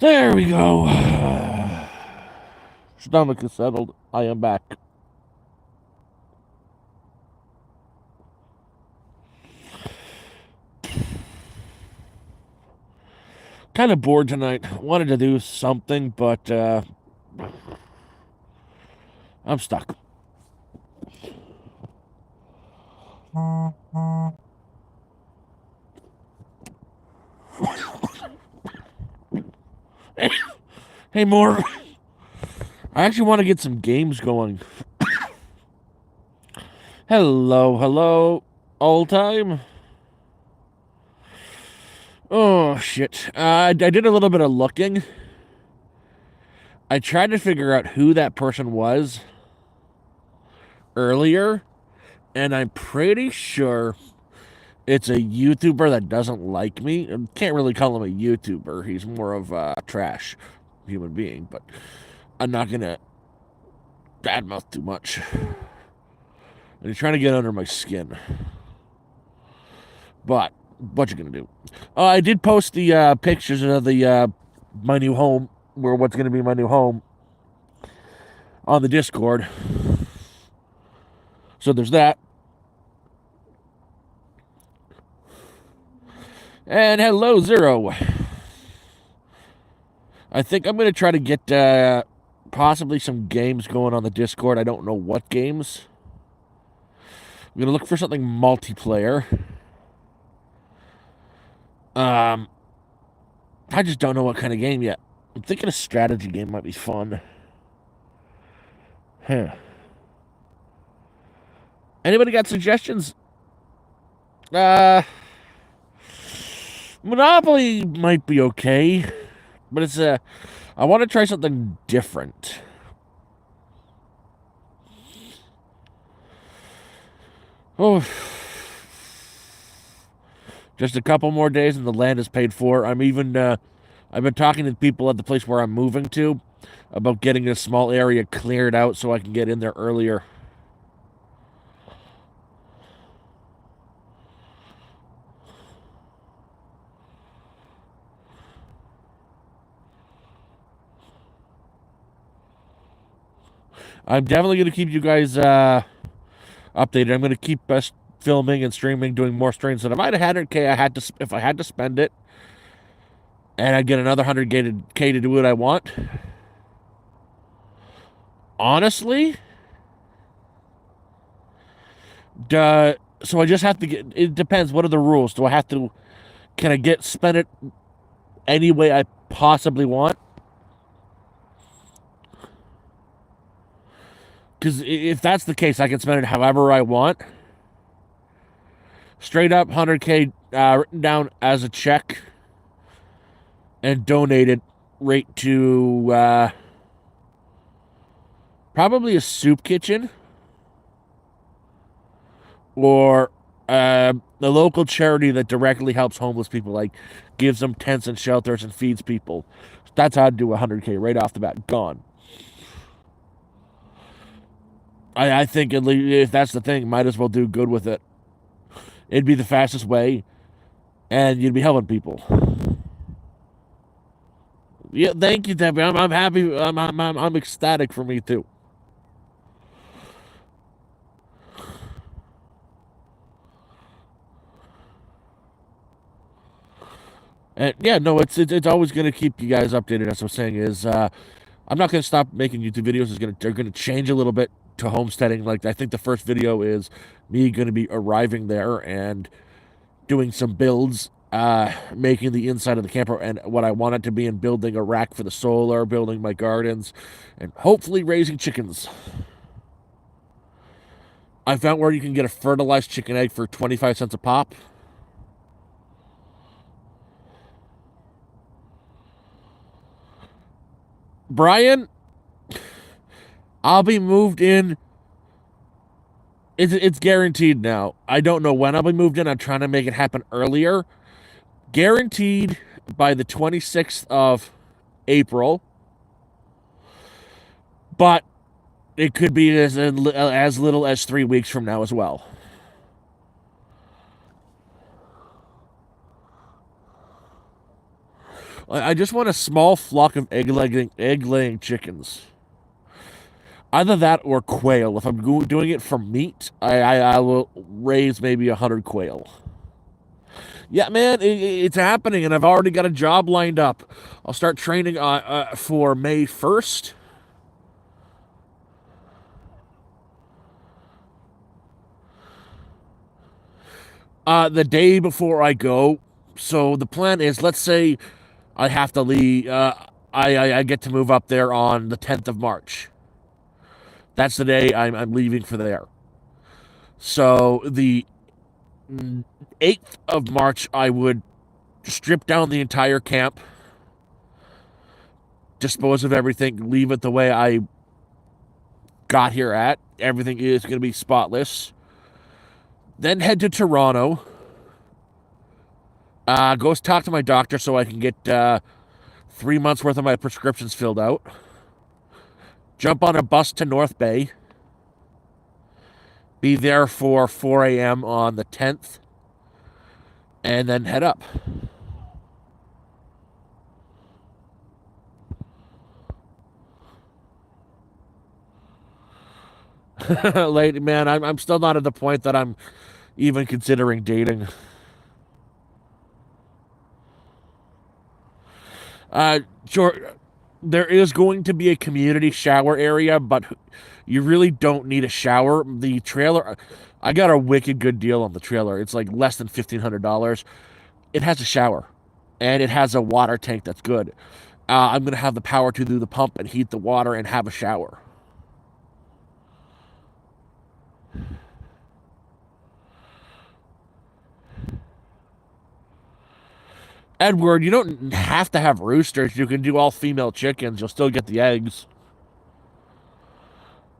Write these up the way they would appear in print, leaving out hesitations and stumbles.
There we go. Stomach is settled. I am back. Kind of bored tonight. Wanted to do something, but I'm stuck. Hey, more. I actually want to get some games going. Hello, hello. All time. Oh, shit. I did a little bit of looking. I tried to figure out who that person was earlier, and I'm pretty sure it's a YouTuber that doesn't like me. I can't really call him a YouTuber. He's more of a trash human being, but I'm not going to badmouth too much. And he's trying to get under my skin. But what you gonna do? I did post the pictures of the my new home, or what's gonna be my new home, on the Discord. So there's that. And hello, Zero. I think I'm gonna try to get possibly some games going on the Discord. I don't know what games. I'm gonna look for something multiplayer. I just don't know what kind of game yet. I'm thinking a strategy game might be fun. Huh. Anybody got suggestions? Monopoly might be okay, but it's I want to try something different. Oh, just a couple more days and the land is paid for. I've been talking to people at the place where I'm moving to about getting a small area cleared out so I can get in there earlier. I'm definitely going to keep you guys updated. I'm going to keep filming and streaming, doing more streams. And if I had 100K, if I had to spend it, and I get another 100K to do what I want. Honestly, so I just have to get. It depends. What are the rules? Do I have to? Can I spend it any way I possibly want? Because if that's the case, I can spend it however I want. Straight up 100K written down as a check and donated right to probably a soup kitchen or the local charity that directly helps homeless people, like gives them tents and shelters and feeds people. That's how I'd do 100K right off the bat. Gone. I think if that's the thing, might as well do good with it. It'd be the fastest way, and you'd be helping people. Yeah, thank you, Debbie. I'm happy. I'm ecstatic for me too. And yeah, no, it's always gonna keep you guys updated. As I'm saying is, I'm not gonna stop making YouTube videos. They're gonna change a little bit to homesteading. Like I think the first video is me gonna be arriving there and doing some builds, making the inside of the camper and what I want it to be, and building a rack for the solar, building my gardens, and hopefully raising chickens. I found where you can get a fertilized chicken egg for 25 cents a pop. Brian, I'll be moved in. It's guaranteed now. I don't know when I'll be moved in. I'm trying to make it happen earlier. Guaranteed by the 26th of April. But it could be as little as 3 weeks from now as well. I just want a small flock of egg laying chickens. Either that or quail. If I'm doing it for meat, I will raise maybe 100 quail. Yeah, man, it's happening, and I've already got a job lined up. I'll start training for May 1st. The day before I go. So the plan is, let's say I have to leave. I get to move up there on the 10th of March. That's the day I'm leaving for there. So the 8th of March, I would strip down the entire camp, dispose of everything, leave it the way I got here at. Everything is going to be spotless. Then head to Toronto. Go talk to my doctor so I can get 3 months worth of my prescriptions filled out. Jump on a bus to North Bay. Be there for 4 a.m. on the 10th. And then head up. Lady man, I'm still not at the point that I'm even considering dating. Sure, there is going to be a community shower area, but you really don't need a shower. The trailer, I got a wicked good deal on the trailer. It's like less than $1,500. It has a shower, and it has a water tank that's good. I'm gonna have the power to do the pump and heat the water and have a shower. Edward, you don't have to have roosters. You can do all female chickens. You'll still get the eggs.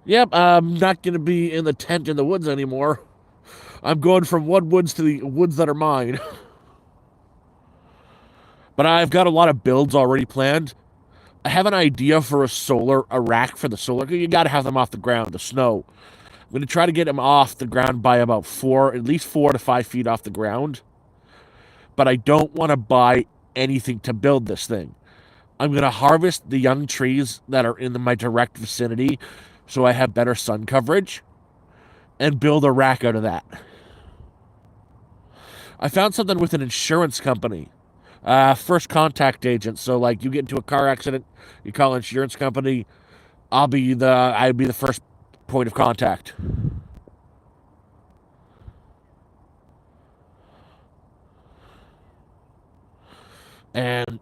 Yep, I'm not going to be in the tent in the woods anymore. I'm going from one woods to the woods that are mine. But I've got a lot of builds already planned. I have an idea for a rack for the solar. You got to have them off the ground, the snow. I'm going to try to get them off the ground by about at least 4 to 5 feet off the ground. But I don't want to buy anything to build this thing. I'm going to harvest the young trees that are in my direct vicinity so I have better sun coverage and build a rack out of that. I found something with an insurance company, first contact agent. So, like, you get into a car accident, you call an insurance company. I'd be the first point of contact. And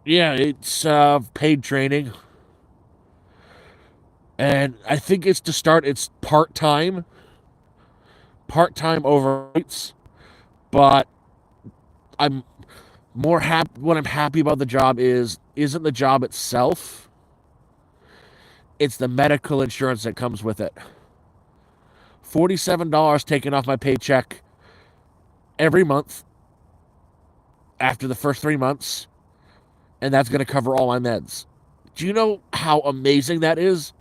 yeah, it's paid training. And I think it's to start, it's part time overnights. But I'm more happy. What I'm happy about the job isn't the job itself, it's the medical insurance that comes with it. $47 taken off my paycheck every month after the first 3 months, and that's going to cover all my meds. Do you know how amazing that is?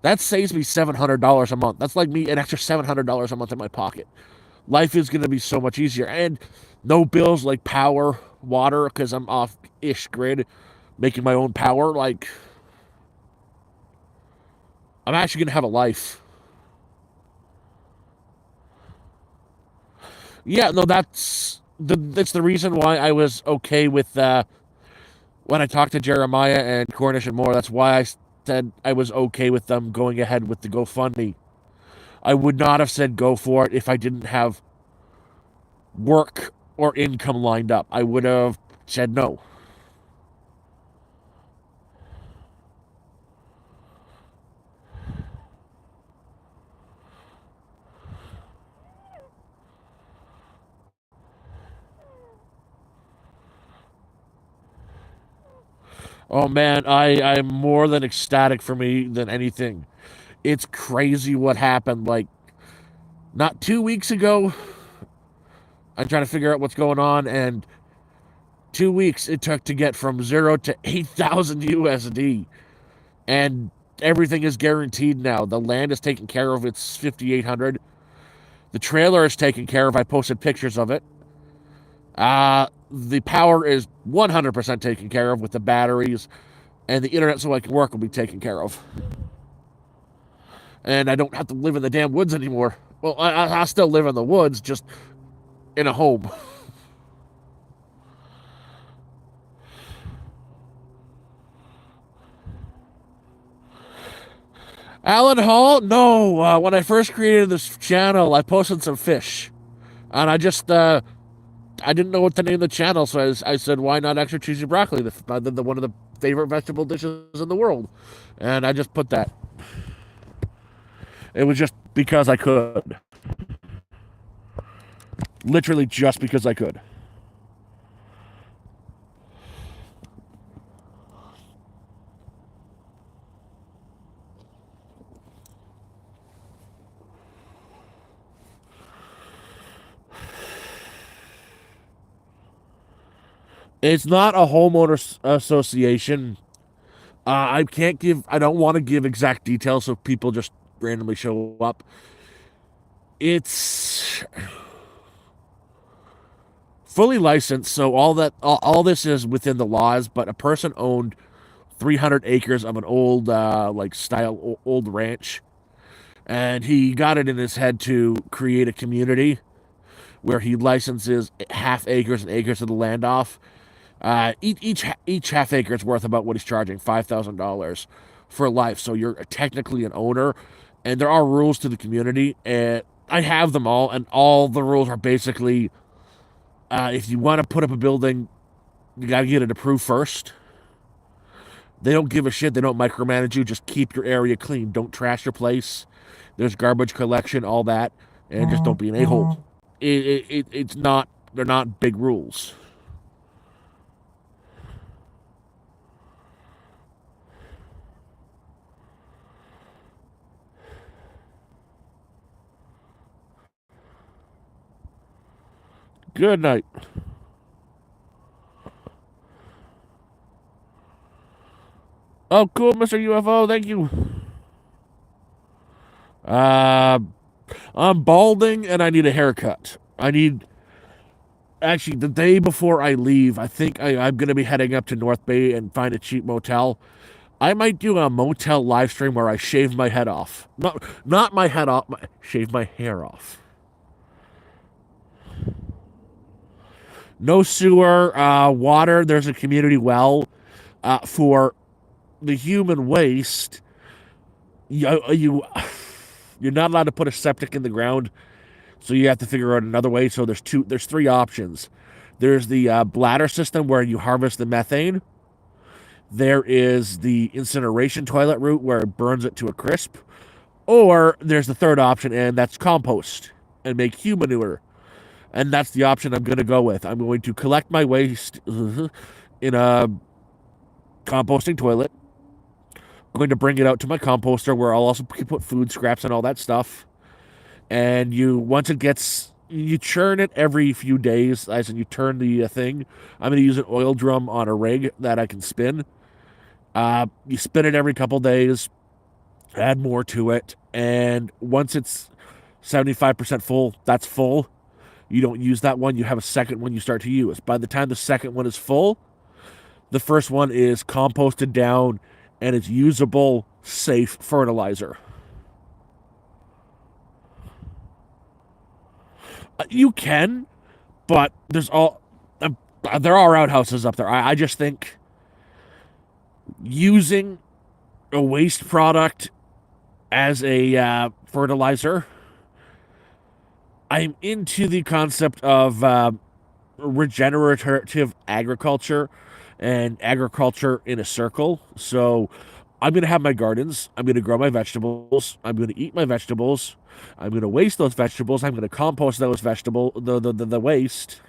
That saves me $700 a month. That's like me an extra $700 a month in my pocket. Life is going to be so much easier, and no bills like power, water, because I'm off ish grid, making my own power. Like, I'm actually going to have a life. Yeah, no, that's the reason why I was okay with when I talked to Jeremiah and Cornish and more. That's why I said I was okay with them going ahead with the GoFundMe. I would not have said go for it if I didn't have work or income lined up. I would have said no. Oh man, I'm more than ecstatic for me than anything. It's crazy what happened. Like, not 2 weeks ago, I'm trying to figure out what's going on, and 2 weeks it took to get from 0 to 8,000 USD. And everything is guaranteed now. The land is taken care of. It's 5,800. The trailer is taken care of. I posted pictures of it. The power is 100% taken care of with the batteries, and the internet so I can work will be taken care of. And I don't have to live in the damn woods anymore. Well, I still live in the woods, just in a home. Alan Hall? No. When I first created this channel, I posted some fish, and I didn't know what to name the channel, so I said, why not extra cheesy broccoli, the one of the favorite vegetable dishes in the world, and I just put that. It was just because I could, literally just because I could. It's not a homeowners association. I can't give. I don't want to give exact details so people just randomly show up. It's fully licensed, so all this is within the laws. But a person owned 300 acres of an old like style old ranch, and he got it in his head to create a community where he licenses half acres and acres of the land off. Each half acre is worth about what he's charging, $5,000 for life. So you're technically an owner, and there are rules to the community. And I have them all, and all the rules are basically, if you want to put up a building, you got to get it approved first. They don't give a shit. They don't micromanage you. Just keep your area clean. Don't trash your place. There's garbage collection, all that, and just don't be an a-hole. It's not. They're not big rules. Good night. Oh, cool, Mr. UFO. Thank you. Uh, I'm balding and I need a haircut. I need actually the day before I leave. I think I'm gonna be heading up to North Bay and find a cheap motel. I might do a motel live stream where I shave my head off. Not my head off. Shave my hair off. No sewer, water. There's a community well for the human waste. You're not allowed to put a septic in the ground, so you have to figure out another way. So there's three options. There's the bladder system where you harvest the methane. There is the incineration toilet route where it burns it to a crisp. Or there's the third option, and that's compost and make human manure. And that's the option I'm going to go with. I'm going to collect my waste in a composting toilet. I'm going to bring it out to my composter where I'll also put food scraps and all that stuff. And once it gets, you churn it every few days. As in, you turn the thing. I'm going to use an oil drum on a rig that I can spin. You spin it every couple days, add more to it, and once it's 75% full, that's full. You don't use that one, you have a second one you start to use. By the time the second one is full, the first one is composted down and it's usable, safe fertilizer. You can, but there are outhouses up there. I just think using a waste product as a fertilizer, I'm into the concept of regenerative agriculture and agriculture in a circle. So I'm going to have my gardens. I'm going to grow my vegetables. I'm going to eat my vegetables. I'm going to waste those vegetables. I'm going to compost those the waste.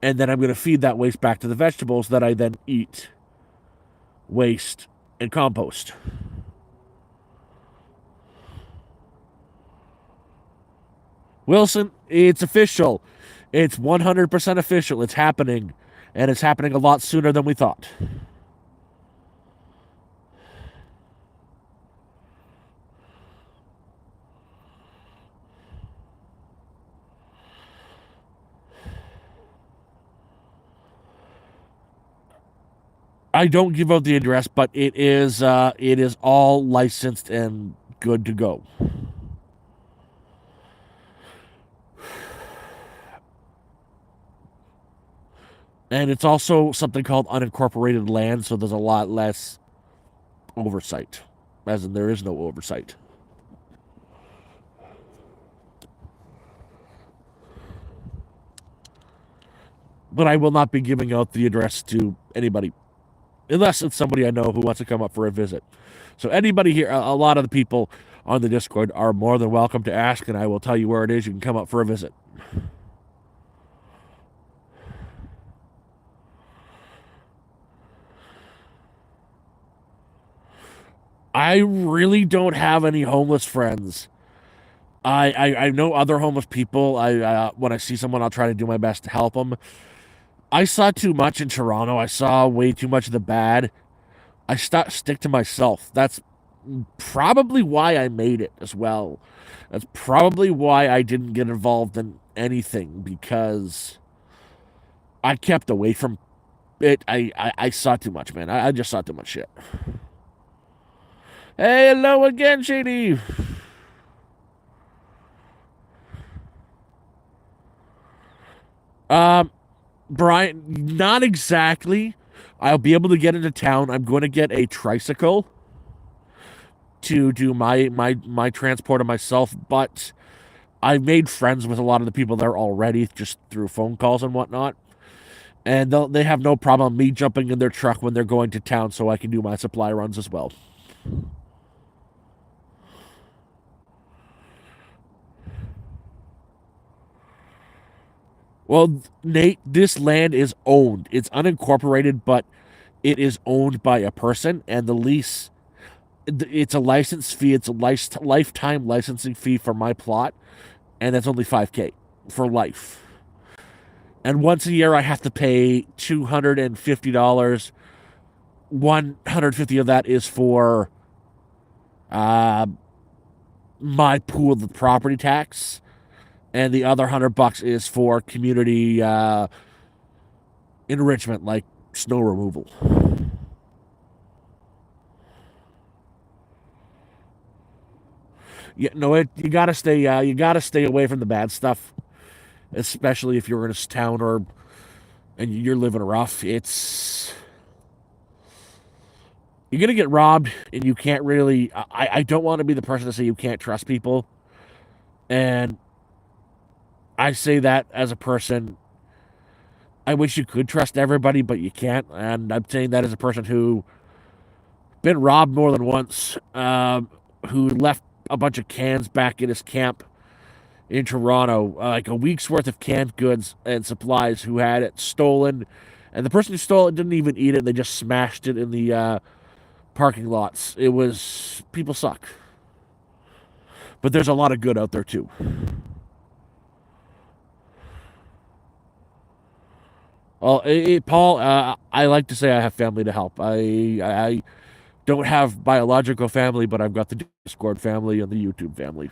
And then I'm going to feed that waste back to the vegetables that I then eat, waste, and compost. Wilson, it's official. It's 100% official. It's happening. And it's happening a lot sooner than we thought. I don't give out the address, but it is all licensed and good to go. And it's also something called unincorporated land, so there's a lot less oversight, as in there is no oversight. But I will not be giving out the address to anybody, unless it's somebody I know who wants to come up for a visit. So anybody here, a lot of the people on the Discord are more than welcome to ask, and I will tell you where it is. You can come up for a visit. I really don't have any homeless friends. I know other homeless people. When I see someone, I'll try to do my best to help them. I saw too much in Toronto. I saw way too much of the bad. Stick to myself. That's probably why I made it as well. That's probably why I didn't get involved in anything, because I kept away from it. I saw too much, man. I just saw too much shit. Hey, hello again, Shady. Brian, not exactly. I'll be able to get into town. I'm going to get a tricycle to do my transport of myself, but I've made friends with a lot of the people there already, just through phone calls and whatnot. And they have no problem me jumping in their truck when they're going to town, so I can do my supply runs as well. Well, Nate, this land is owned. It's unincorporated, but it is owned by a person, and the lease, it's a license fee. It's a lifetime licensing fee for my plot, and that's only $5K for life. And once a year, I have to pay $250. 150 of that is for uh, my pool of the property tax, and the other $100 is for community enrichment, like snow removal. Yeah, no, you gotta stay. You gotta stay away from the bad stuff, especially if you're in a town and you're living rough. You're gonna get robbed, and you can't really. I don't want to be the person to say you can't trust people, and I say that as a person. I wish you could trust everybody, but you can't. And I'm saying that as a person who been robbed more than once, who left a bunch of cans back in his camp in Toronto, like a week's worth of canned goods and supplies, who had it stolen. And the person who stole it didn't even eat it. They just smashed it in the parking lots. People suck. But there's a lot of good out there, too. Well, Paul, I like to say I have family to help. I don't have biological family, but I've got the Discord family and the YouTube family.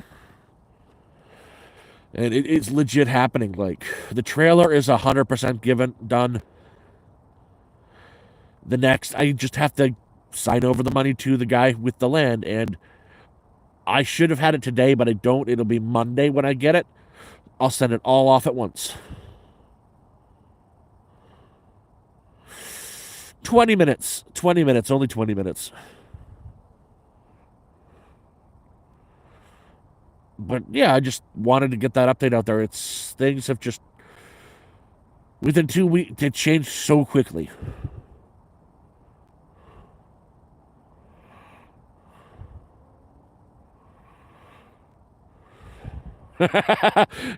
And it's legit happening. Like, the trailer is 100% done. The next, I just have to sign over the money to the guy with the land, and I should have had it today, but I don't. It'll be Monday when I get it. I'll send it all off at once. 20 minutes. 20 minutes. Only 20 minutes. But yeah, I just wanted to get that update out there. Things have just, within 2 weeks, it changed so quickly.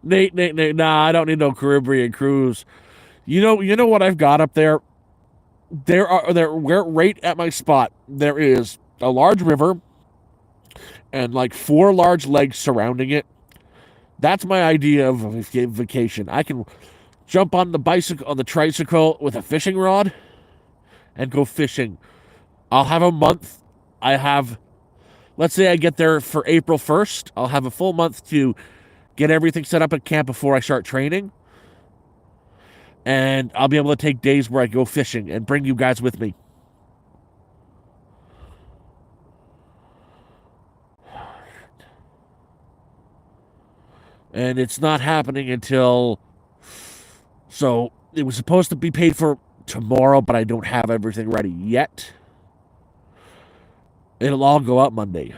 Nate, nah, I don't need no Caribbean cruise. You know what I've got up there? We're right at my spot. There is a large river and like 4 large lakes surrounding it. That's my idea of a vacation. I can jump on the tricycle with a fishing rod and go fishing. I'll have a month. Let's say I get there for April 1st. I'll have a full month to get everything set up at camp before I start training. And I'll be able to take days where I go fishing and bring you guys with me. And it's not happening until... So it was supposed to be paid for tomorrow, but I don't have everything ready yet. It'll all go out Monday.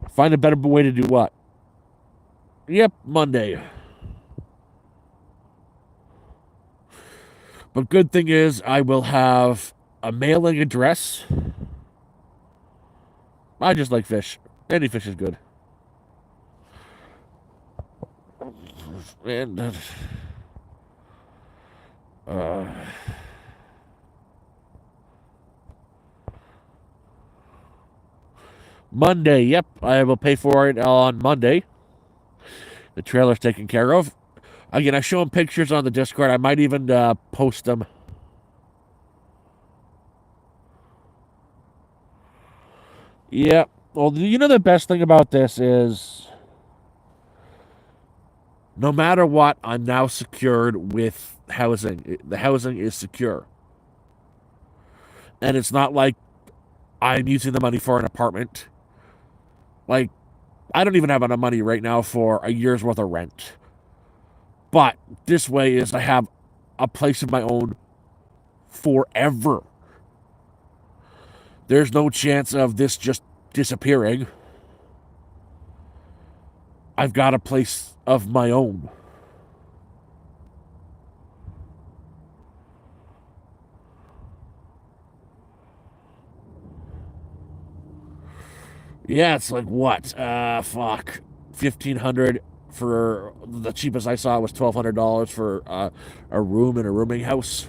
Find a better way to do what? Yep, Monday. But good thing is I will have a mailing address. I just like fish. Any fish is good. And Monday, yep, I will pay for it on Monday. The trailer's taken care of. Again, I show them pictures on the Discord. I might even post them. Yeah. Well, you know the best thing about this is no matter what, I'm now secured with housing. The housing is secure. And it's not like I'm using the money for an apartment. Like, I don't even have enough money right now for a year's worth of rent. But this way is I have a place of my own forever. There's no chance of this just disappearing. I've got a place of my own. Yeah, it's like what? Fuck. 1,500 for the cheapest I saw was $1,200 for a room in a rooming house.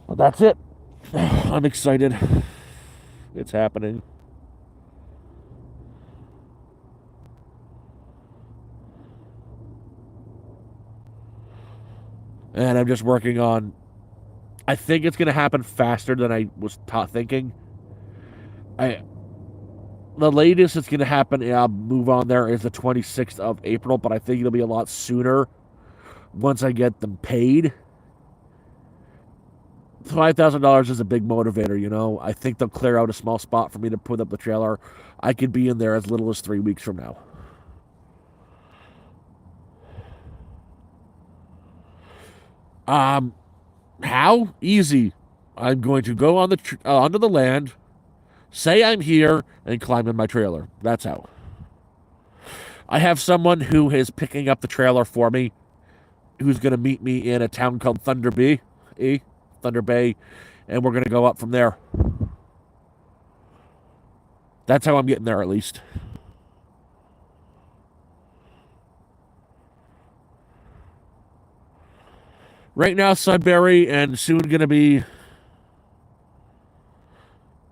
Well, that's it. I'm excited. It's happening. And I'm just working on... I think it's going to happen faster than I was thinking. The latest it's going to happen, and I'll move on there, is the 26th of April, but I think it'll be a lot sooner once I get them paid. $5,000 is a big motivator, you know. I think they'll clear out a small spot for me to put up the trailer. I could be in there as little as 3 weeks from now. How? Easy. I'm going to go on onto the land, say I'm here, and climb in my trailer. That's how. I have someone who is picking up the trailer for me, who's going to meet me in a town called Thunder Bay, and we're going to go up from there. That's how I'm getting there, at least. Right now, Sudbury, and soon going to be...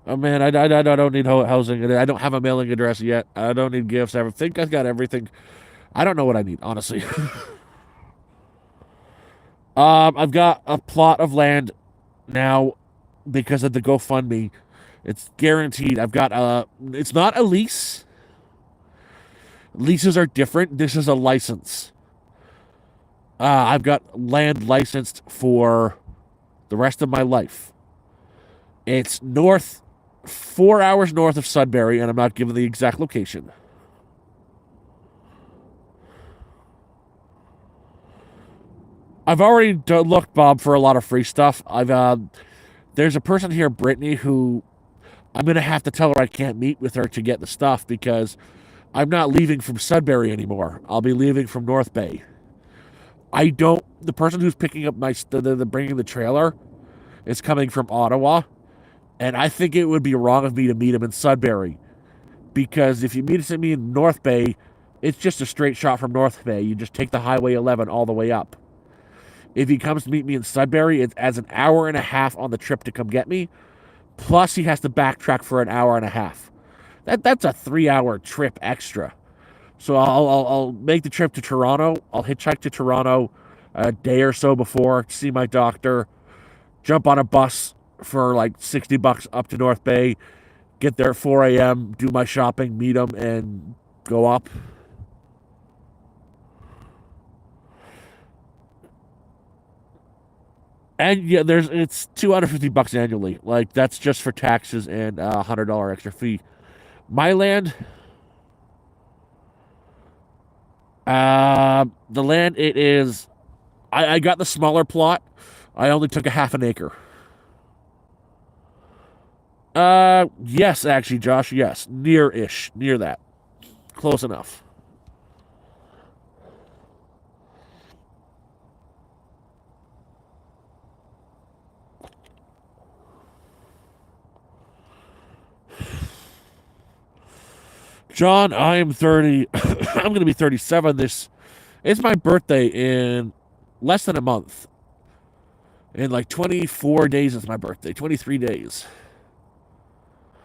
Oh, man, I don't need housing. I don't have a mailing address yet. I don't need gifts. I think I've got everything. I don't know what I need, honestly. I've got a plot of land now because of the GoFundMe. It's guaranteed. I've got it's not a lease. Leases are different. This is a license. I've got land licensed for the rest of my life. It's 4 hours north of Sudbury, and I'm not giving the exact location. I've already looked, Bob, for a lot of free stuff. There's a person here, Brittany, who I'm going to have to tell her I can't meet with her to get the stuff because I'm not leaving from Sudbury anymore. I'll be leaving from North Bay. The person who's picking up bringing the trailer is coming from Ottawa, and I think it would be wrong of me to meet him in Sudbury because if you meet me in North Bay, it's just a straight shot from North Bay. You just take the Highway 11 all the way up. If he comes to meet me in Sudbury, it's as an hour and a half on the trip to come get me, plus he has to backtrack for an hour and a half. That's a 3-hour trip extra. So I'll make the trip to Toronto. I'll hitchhike to Toronto a day or so before to see my doctor, jump on a bus for like $60 up to North Bay, get there at 4 a.m., do my shopping, meet him, and go up. And yeah, it's $250 annually. Like that's just for taxes and a $100 extra fee. My land, the land it is. I got the smaller plot. I only took a half an acre. Yes, actually, Josh. Yes, near-ish, near that, close enough. John, I am 30. I'm going to be 37 this. It's my birthday in less than a month. In like 24 days is my birthday. 23 days.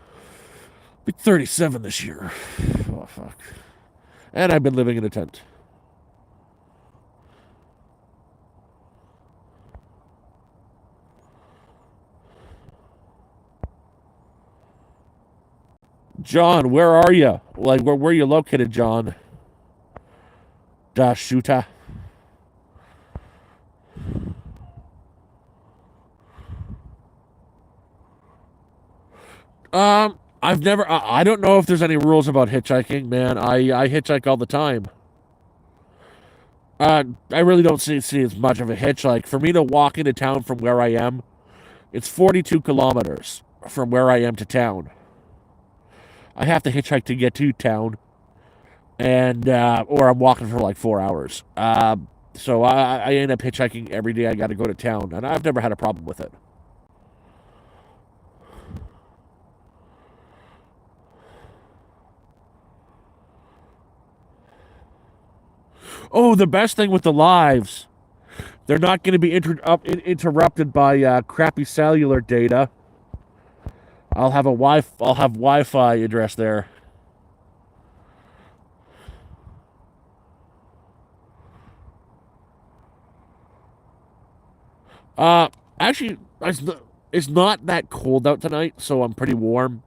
I'll be 37 this year. Oh, fuck. And I've been living in a tent. John, where are you? Like, where are you located, John? Dashuta. I've never. I don't know if there's any rules about hitchhiking, man. I hitchhike all the time. I really don't see as much of a hitchhike. For me to walk into town from where I am, it's 42 kilometers from where I am to town. I have to hitchhike to get to town, and or I'm walking for like 4 hours. So I end up hitchhiking every day. I got to go to town, and I've never had a problem with it. Oh, the best thing with the lives, they're not going to be interrupted by crappy cellular data. I'll have Wi-Fi address there. Uh, actually, it's not that cold out tonight, so I'm pretty warm.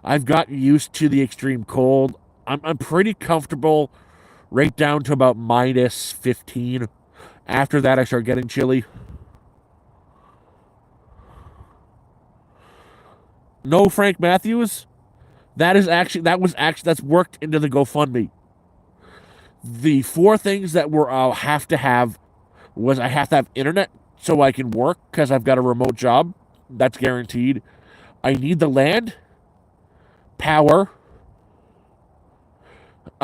I've gotten used to the extreme cold. I'm pretty comfortable right down to about minus 15. After that, I start getting chilly. No Frank Matthews. That's worked into the GoFundMe. The four things that were have to have was I have to have internet so I can work because I've got a remote job. That's guaranteed. I need the land, power,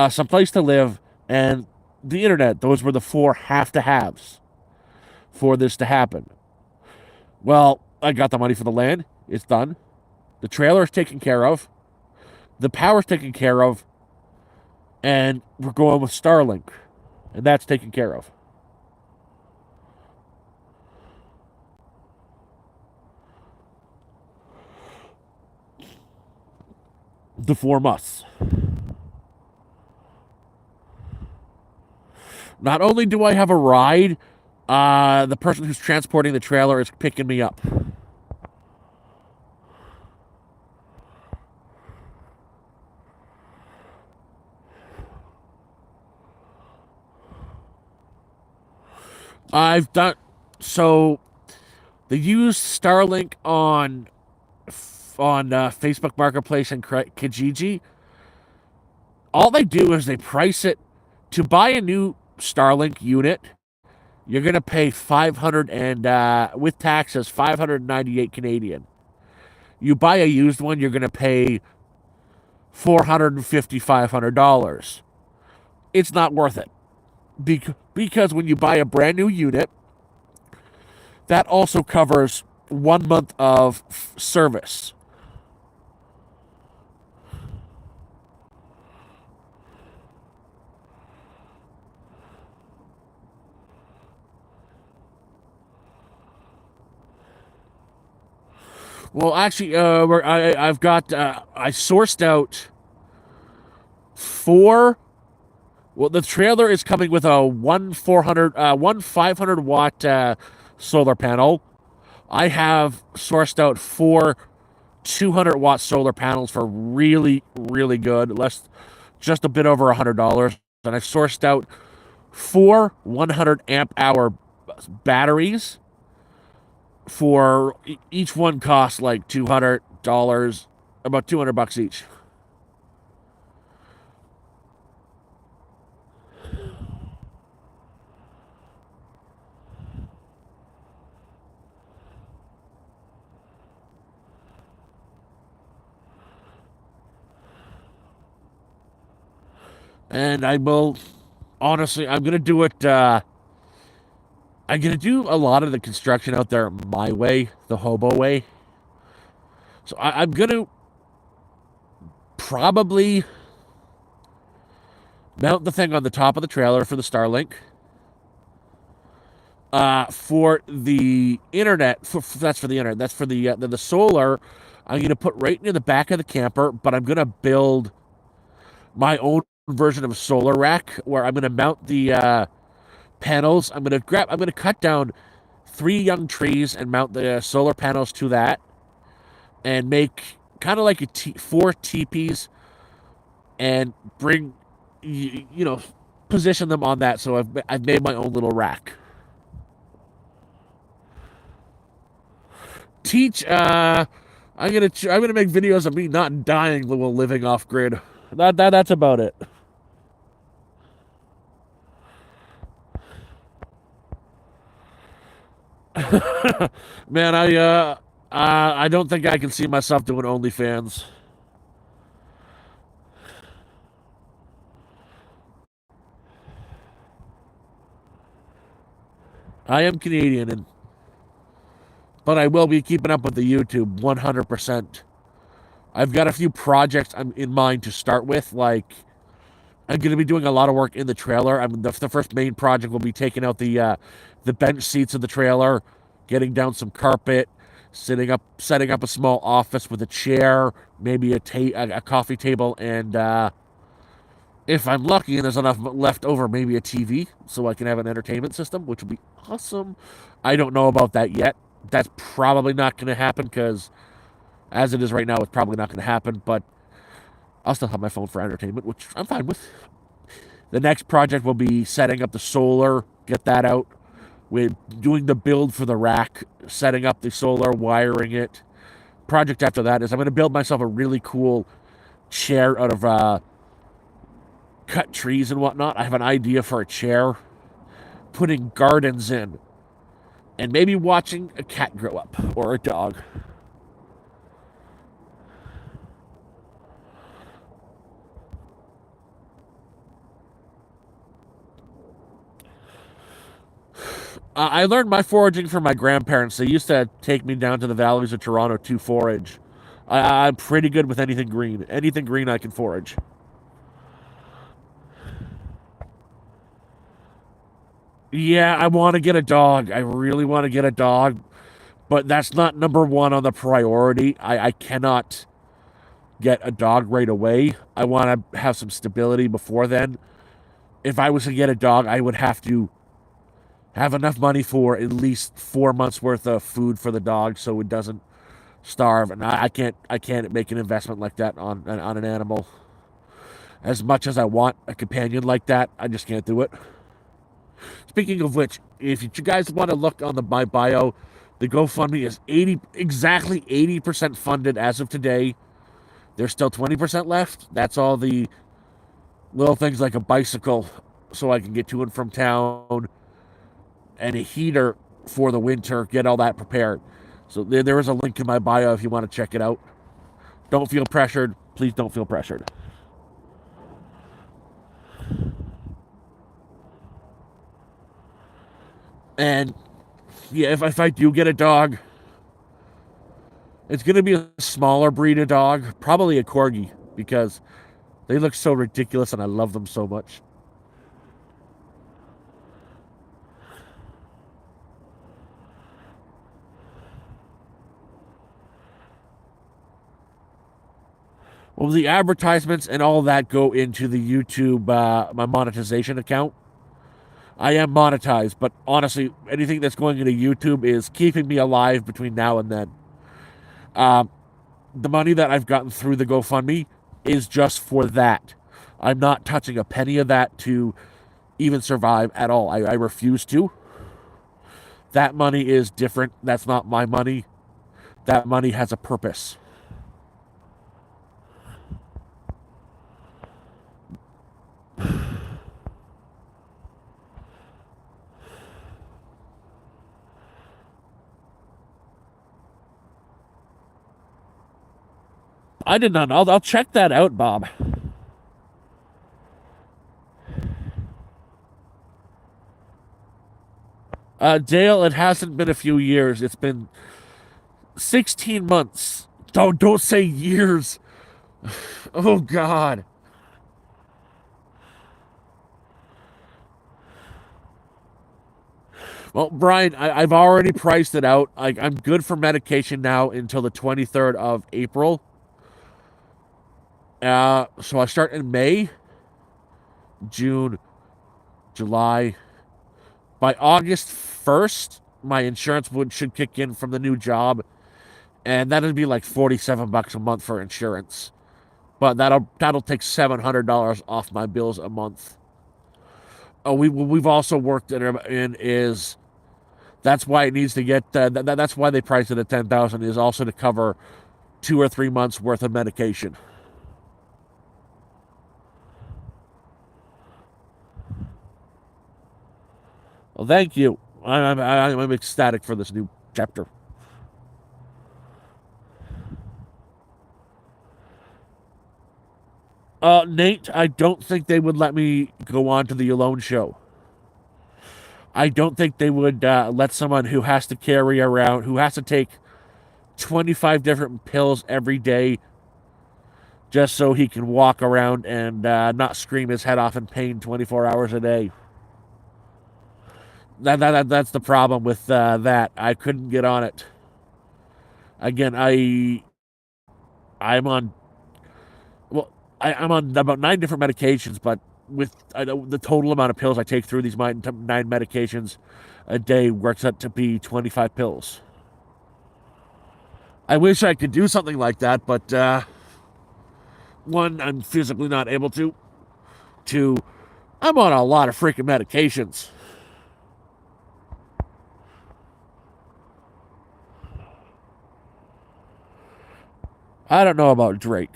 some place to live, and the internet. Those were the four have to haves for this to happen. Well, I got the money for the land. It's done. The trailer is taken care of. The power's taken care of. And we're going with Starlink. And that's taken care of. The four musts. Not only do I have a ride, the person who's transporting the trailer is picking me up. I've done so. They use Starlink on Facebook Marketplace and Kijiji. All they do is they price it to buy a new Starlink unit. You're gonna pay 500 and with taxes 598 Canadian. You buy a used one, you're gonna pay 450 $500. It's not worth it because when you buy a brand new unit, that also covers 1 month of service. Well, actually, I've got I sourced out four. Well, the trailer is coming with a one 500 watt solar panel. I have sourced out four 200 watt solar panels for really good, less just a bit over $100. And I've sourced out four 100 amp hour batteries for each one costs like $200, about $200 each. And I will, honestly, I'm gonna do it. I'm gonna do a lot of the construction out there my way, the hobo way. So I'm gonna probably mount the thing on the top of the trailer for the Starlink. For the internet, that's for the internet. That's for the solar. I'm gonna put right near the back of the camper, but I'm gonna build my own version of a solar rack where I'm gonna mount the panels. I'm gonna cut down 3 young trees and mount the solar panels to that, and make kind of like 4 teepees, and bring you know position them on that. So I've made my own little rack. Teach. I'm gonna make videos of me not dying while living off grid. That's about it. Man, I don't think I can see myself doing OnlyFans. I am Canadian, but I will be keeping up with the YouTube 100%. I've got a few projects I'm in mind to start with. Like, I'm going to be doing a lot of work in the trailer. The first main project will be taking out the bench seats of the trailer, getting down some carpet, setting up a small office with a chair, maybe a coffee table, and if I'm lucky and there's enough left over, maybe a TV so I can have an entertainment system, which would be awesome. I don't know about that yet. That's probably not going to happen because, as it is right now, it's probably not going to happen. But I'll still have my phone for entertainment, which I'm fine with. The next project will be setting up the solar, get that out. We're doing the build for the rack, setting up the solar, wiring it. Project after that is I'm going to build myself a really cool chair out of cut trees and whatnot. I have an idea for a chair, putting gardens in, and maybe watching a cat grow up or a dog. I learned my foraging from my grandparents. They used to take me down to the valleys of Toronto to forage. I'm pretty good with anything green. Anything green I can forage. Yeah, I want to get a dog. I really want to get a dog, but that's not number one on the priority. I cannot get a dog right away. I want to have some stability before then. If I was to get a dog, I would have to have enough money for at least 4 months worth of food for the dog so it doesn't starve. And I can't make an investment like that on an animal. As much as I want a companion like that, I just can't do it. Speaking of which, if you guys want to look on my bio, the GoFundMe is 80% funded as of today. There's still 20% left. That's all the little things like a bicycle so I can get to and from town, and a heater for the winter, get all that prepared. So there is a link in my bio if you want to check it out. Don't feel pressured. Please don't feel pressured. And yeah, if I do get a dog, it's going to be a smaller breed of dog, probably a corgi, because they look so ridiculous and I love them so much. Well, the advertisements and all that go into the YouTube, my monetization account. I am monetized, but honestly, anything that's going into YouTube is keeping me alive between now and then. Um, the money that I've gotten through the GoFundMe is just for that. I'm not touching a penny of that to even survive at all. I refuse to. That money is different. That's not my money. That money has a purpose. I did not know. I'll check that out, Bob. Dale, it hasn't been a few years. It's been 16 months. Don't say years. Oh, God. Well, Brian, I've already priced it out. I'm good for medication now until the 23rd of April. So I start in May, June, July. By August 1st, my insurance should kick in from the new job, and that'd be like $47 a month for insurance. But that'll take $700 off my bills a month. Oh, we've also worked in is that's why it needs to get that's why they priced it at 10,000 is also to cover 2 or 3 months worth of medication. Well, thank you. I'm ecstatic for this new chapter. Nate, I don't think they would let me go on to the Alone show. I don't think they would let someone who has to carry around, who has to take 25 different pills every day just so he can walk around and not scream his head off in pain 24 hours a day. That's the problem with that. I couldn't get on it. Again, I'm on well, I'm on about 9 different medications, but with the total amount of pills I take through these 9 medications a day works out to be 25 pills. I wish I could do something like that, but one, I'm physically not able to. Two, I'm on a lot of freaking medications. I don't know about Drake.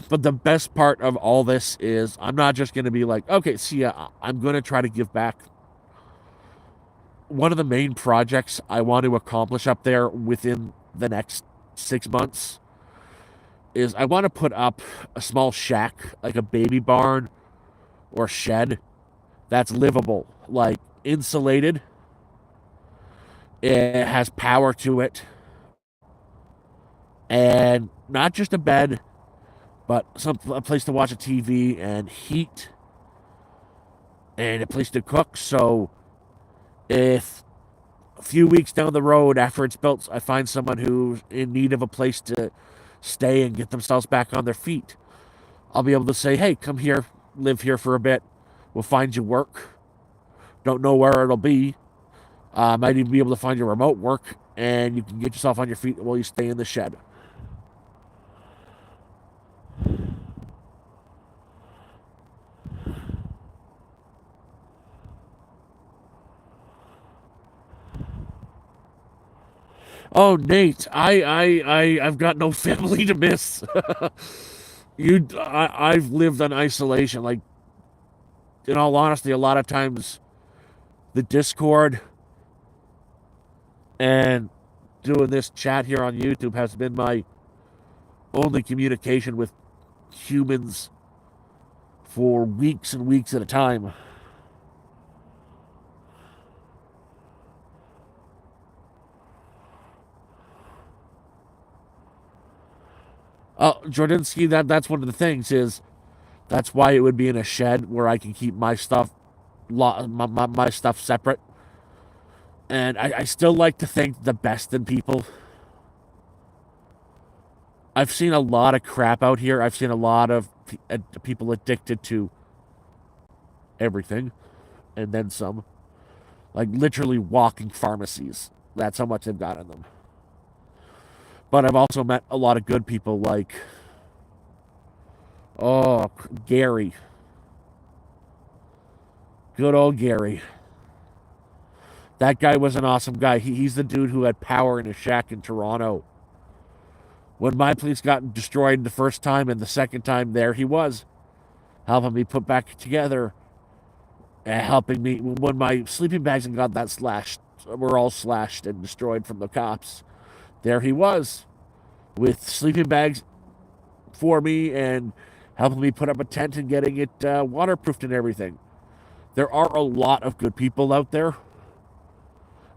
But the best part of all this is I'm not just going to be like, okay, see ya. I'm going to try to give back. One of the main projects I want to accomplish up there within the next 6 months is I want to put up a small shack, like a baby barn or shed that's livable, like insulated. It has power to it. And not just a bed, but a place to watch a TV and heat and a place to cook. So if a few weeks down the road after it's built, I find someone who's in need of a place to stay and get themselves back on their feet, I'll be able to say, hey, come here, live here for a bit. We'll find you work. Don't know where it'll be. Might even be able to find you remote work, and you can get yourself on your feet while you stay in the shed. Oh, Nate, I've got no family to miss. I've lived in isolation. Like, in all honesty, a lot of times the Discord and doing this chat here on YouTube has been my only communication with humans for weeks and weeks at a time. Jordinsky, that's one of the things is that's why it would be in a shed where I can keep my stuff my stuff separate. And I still like to think the best in people. I've seen a lot of crap out here. I've seen a lot of people addicted to everything and then some. Like literally walking pharmacies. That's how much they've got in them. But I've also met a lot of good people like, oh, Gary. Good old Gary. That guy was an awesome guy. He's the dude who had power in his shack in Toronto. When my place got destroyed the first time and the second time, there he was, helping me put back together, and helping me when my sleeping bags and got that slashed, were all slashed and destroyed from the cops. There he was, with sleeping bags for me and helping me put up a tent and getting it waterproofed and everything. There are a lot of good people out there,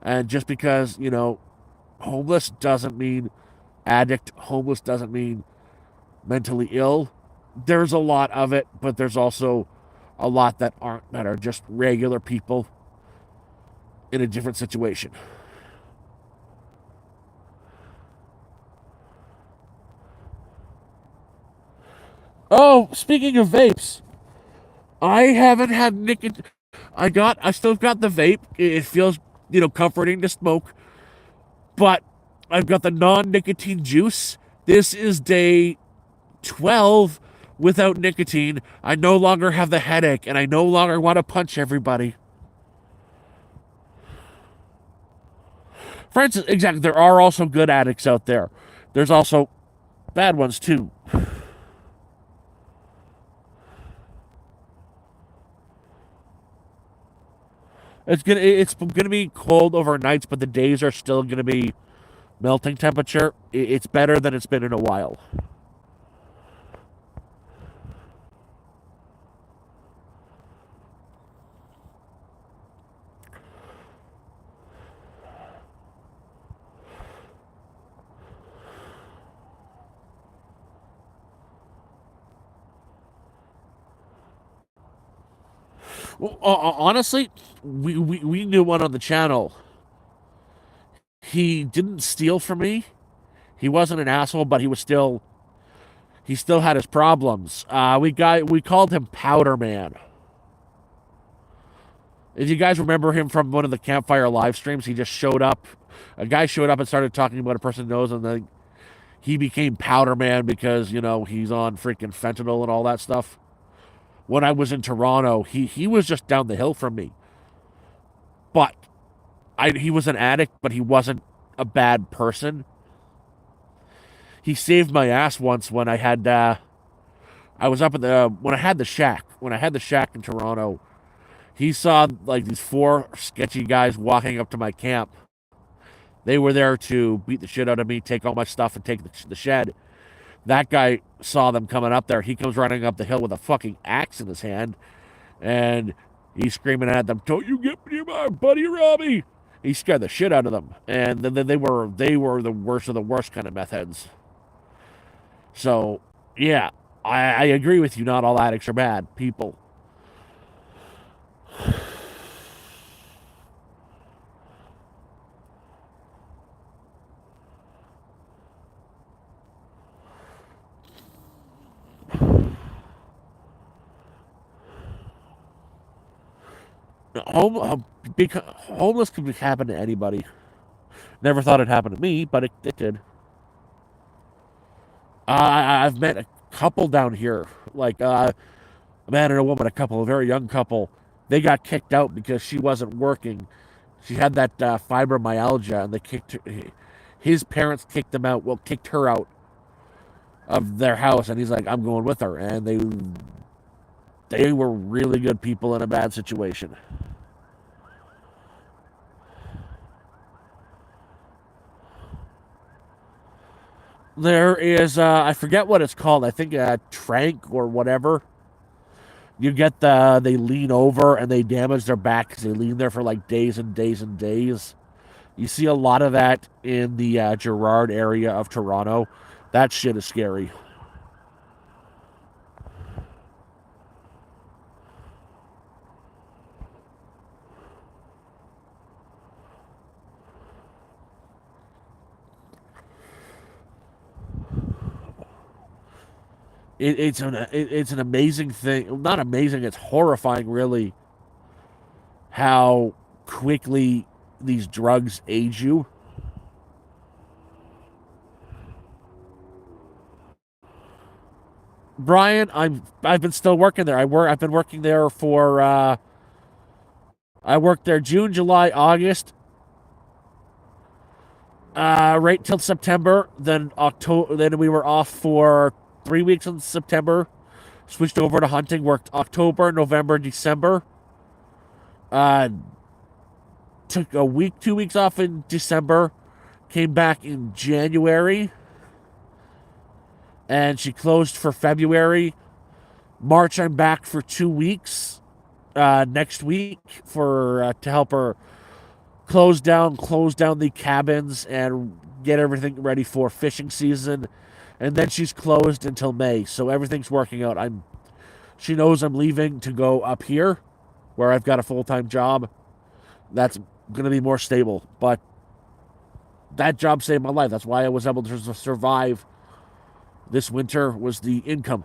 and just because homeless doesn't mean addict. Homeless doesn't mean mentally ill. There's a lot of it, but there's also a lot that aren't, that are just regular people in a different situation. Oh, speaking of vapes, I haven't had nicotine. I still got the vape. It feels, comforting to smoke, but I've got the non-nicotine juice. This is day 12 without nicotine. I no longer have the headache, and I no longer want to punch everybody. For instance, exactly, there are also good addicts out there. There's also bad ones too. It's gonna be cold overnights, but the days are still gonna be melting temperature. It's better than it's been in a while. Well, honestly, we knew one on the channel. He didn't steal from me. He wasn't an asshole, but he still had his problems. We called him Powder Man. If you guys remember him from one of the campfire live streams, he just showed up. A guy showed up and started talking about a person knows, and then he became Powder Man because he's on freaking fentanyl and all that stuff. When I was in Toronto, he was just down the hill from me, but he was an addict, but he wasn't a bad person. He saved my ass once when I was up at the when I had the shack in Toronto. He saw like these four sketchy guys walking up to my camp. They were there to beat the shit out of me, take all my stuff, and take the shed. That guy saw them coming up there. He comes running up the hill with a fucking axe in his hand, and he's screaming at them, "Don't you get near my buddy Robbie!" He scared the shit out of them, and then they were the worst of the worst kind of meth heads. So yeah, I agree with you. Not all addicts are bad people. Home, homeless could happen to anybody. Never thought it happened to me, but it did. I've met a couple down here, like a man and a woman, a couple, a very young couple. They got kicked out because she wasn't working. She had that fibromyalgia, and they kicked her. His parents kicked them out. Well, kicked her out of their house, and he's like, "I'm going with her." And they were really good people in a bad situation. There is I forget what it's called. I think trank or whatever. You get they lean over and they damage their back because they lean there for like days and days and days. You see a lot of that in the Gerrard area of Toronto. That shit is scary. It's an amazing thing. Not amazing. It's horrifying, really, how quickly these drugs age you. Brian, I've been still working there. I've been working there for I worked there June, July, August, right till September. Then October. Then we were off for 3 weeks in September. Switched over to hunting. Worked October, November, December. Uh, Took a week, 2 weeks off in December. Came back in January, and she closed for February. March, I'm back for 2 weeks. Next week for to help her close down the cabins and get everything ready for fishing season. And then she's closed until May, so everything's working out. She knows I'm leaving to go up here, where I've got a full-time job. That's going to be more stable, but that job saved my life. That's why I was able to survive this winter, was the income.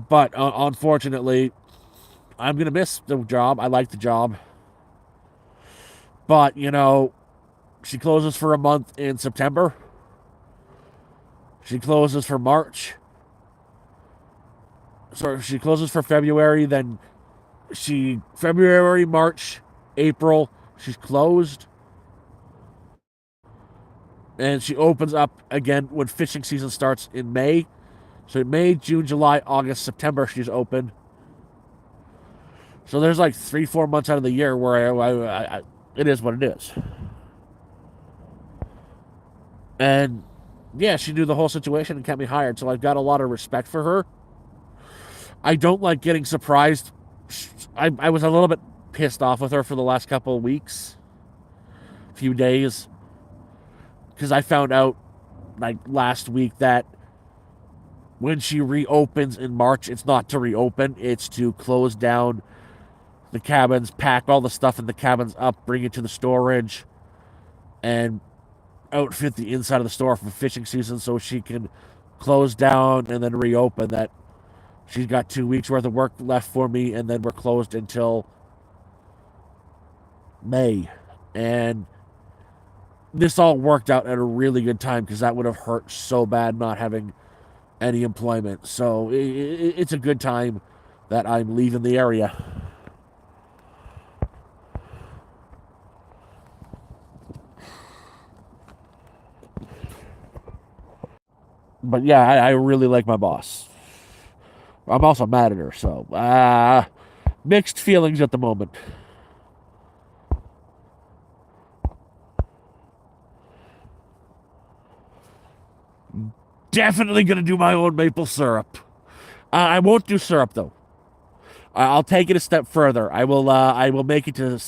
But unfortunately, I'm going to miss the job. I like the job. But, she closes for a month in September. She closes for March. So she closes for February. Then February, March, April, she's closed. And she opens up again when fishing season starts in May. So May, June, July, August, September, she's open. So there's like 3-4 months out of the year where it is what it is. And yeah, she knew the whole situation and kept me hired. So I've got a lot of respect for her. I don't like getting surprised. I was a little bit pissed off with her for the last couple of weeks, few days, because I found out like last week that when she reopens in March, it's not to reopen, it's to close down the cabins, pack all the stuff in the cabins up, bring it to the storage, and outfit the inside of the store for fishing season so she can close down and then reopen. That she's got 2 weeks worth of work left for me, and then we're closed until May. And this all worked out at a really good time, because that would have hurt so bad not having any employment. So it's a good time that I'm leaving the area. But yeah, I really like my boss. I'm also mad at her, so mixed feelings at the moment. Definitely gonna do my own maple syrup. I won't do syrup though. I'll take it a step further. I will make it to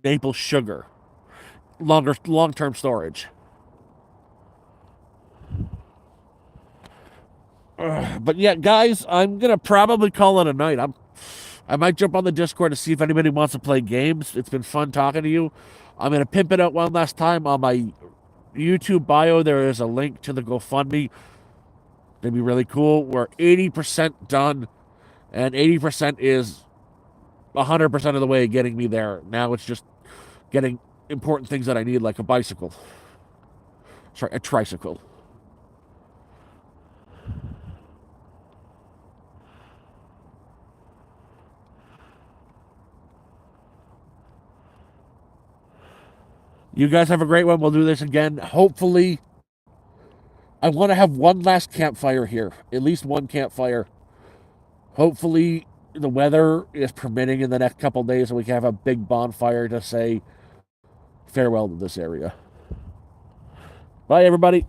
maple sugar, long term storage. But yeah, guys, I'm gonna probably call it a night. I might jump on the Discord to see if anybody wants to play games. It's been fun talking to you. I'm gonna pimp it out one last time. On my YouTube bio, there is a link to the GoFundMe. It'd be really cool. We're 80% done, and 80% is 100% of the way getting me there. Now it's just getting important things that I need, like a bicycle. Sorry, a tricycle. You guys have a great one. We'll do this again. Hopefully, I want to have one last campfire here. At least one campfire. Hopefully, the weather is permitting in the next couple of days, and we can have a big bonfire to say farewell to this area. Bye, everybody.